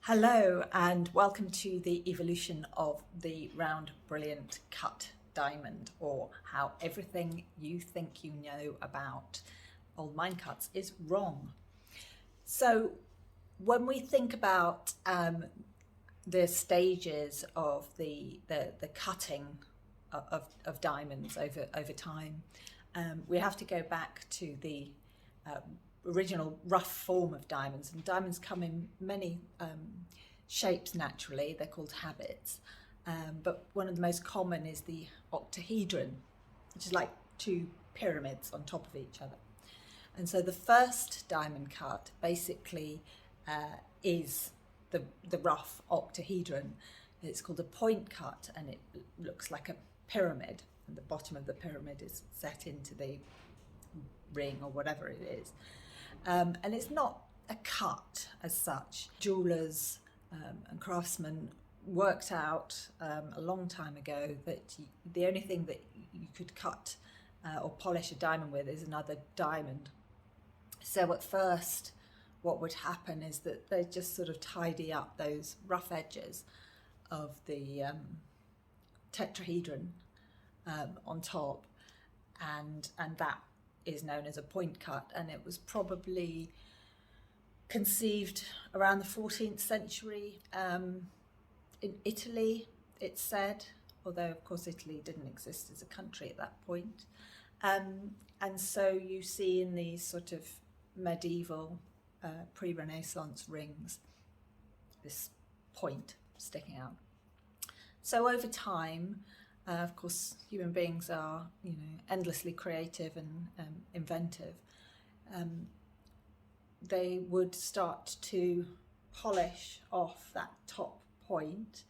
Hello and welcome to the evolution of the round brilliant cut diamond, or how everything you think you know about old mine cuts is wrong. So when we think about the stages of the cutting of diamonds over time, we have to go back to the original rough form of diamonds. And diamonds come in many shapes naturally. They're called habits, but one of the most common is the octahedron, which is like two pyramids on top of each other. And so the first diamond cut basically is the rough octahedron. It's called a point cut, and it looks like a pyramid, and the bottom of the pyramid is set into the ring or whatever it is. And it's not a cut as such. Jewelers and craftsmen worked out a long time ago that the only thing that you could cut or polish a diamond with is another diamond. So at first what would happen is that they just sort of tidy up those rough edges of the tetrahedron on top, and that is known as a point cut. And it was probably conceived around the 14th century in Italy, it's said, although of course Italy didn't exist as a country at that point. And so you see in these sort of medieval pre-Renaissance rings this point sticking out. So over time, of course, human beings are, endlessly creative and inventive. They would start to polish off that top point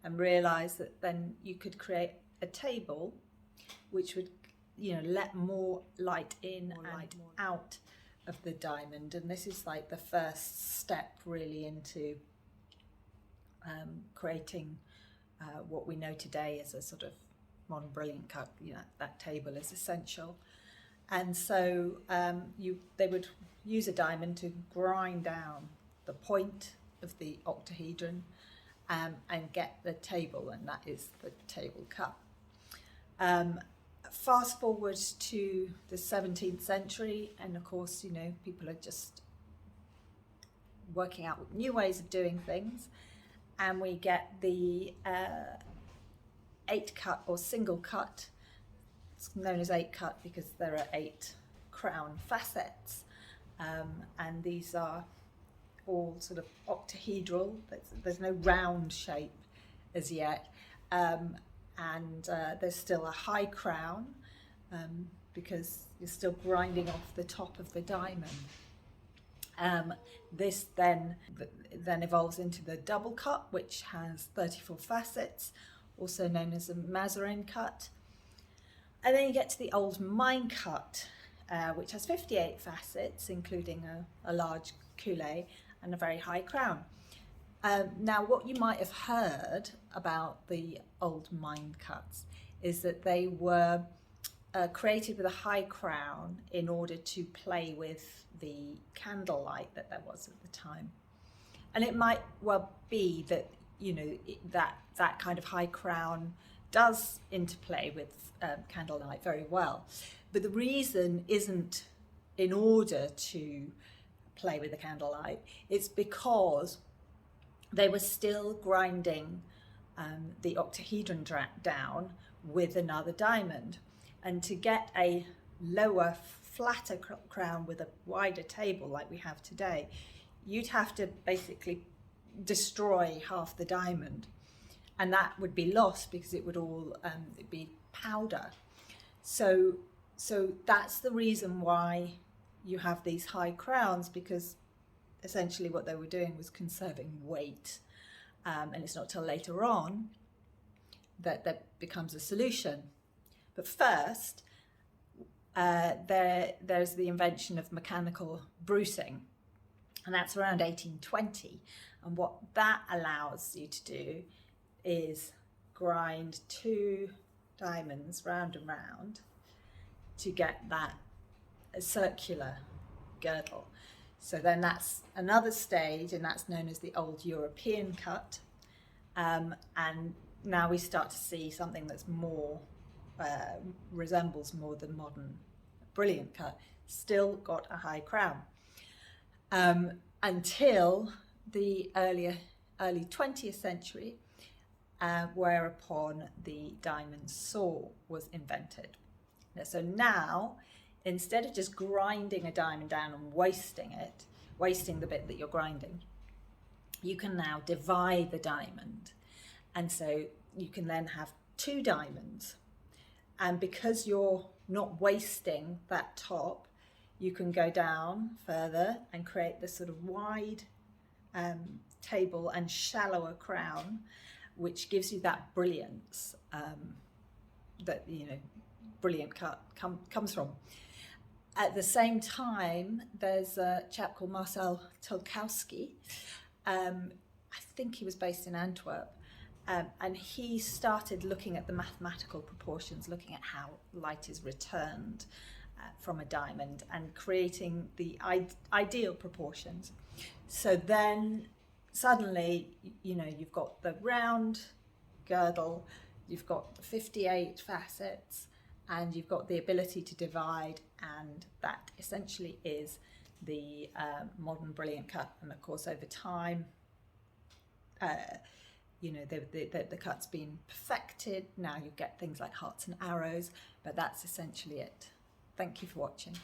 and realise that then you could create a table which would, let more light in and light out of the diamond. And this is like the first step really into creating what we know today as a sort of modern brilliant cut. That table is essential. And so they would use a diamond to grind down the point of the octahedron and get the table, and that is the table cut. Fast forward to the 17th century, and of course, people are just working out new ways of doing things, and we get the 8 cut or single cut. It's known as 8 cut because there are 8 crown facets, and these are all sort of octahedral. There's no round shape as yet, and there's still a high crown because you're still grinding off the top of the diamond. This then evolves into the double cut, which has 34 facets, also known as a Mazarin cut. And then you get to the old mine cut, which has 58 facets, including a large coulee and a very high crown. Now, what you might have heard about the old mine cuts is that they were created with a high crown in order to play with the candlelight that there was at the time. And it might well be that, that kind of high crown does interplay with candlelight very well. But the reason isn't in order to play with the candlelight, it's because they were still grinding the octahedron down with another diamond. And to get a lower, flatter crown with a wider table like we have today, you'd have to basically destroy half the diamond, and that would be lost because it would all be powder. So that's the reason why you have these high crowns, because essentially what they were doing was conserving weight, and it's not till later on that becomes a solution. But first, there's the invention of mechanical bruising, and that's around 1820. And what that allows you to do is grind 2 diamonds round and round to get that circular girdle. So then that's another stage, and that's known as the old European cut. And now we start to see something that's more, resembles more the modern brilliant cut, still got a high crown. Until the early 20th century, whereupon the diamond saw was invented. So now, instead of just grinding a diamond down and wasting the bit that you're grinding, you can now divide the diamond. And so you can then have two diamonds. And because you're not wasting that top, you can go down further and create this sort of wide table and shallower crown, which gives you that brilliance that, you know, brilliant cut comes from. At the same time, there's a chap called Marcel Tolkowski. I think he was based in Antwerp. And he started looking at the mathematical proportions, looking at how light is returned from a diamond and creating the ideal proportions. So then suddenly, you know, you've got the round girdle, you've got the 58 facets, and you've got the ability to divide, and that essentially is the modern brilliant cut. And of course, over time, you know, the cut's been perfected. Now you get things like hearts and arrows, but that's essentially it. Thank you for watching.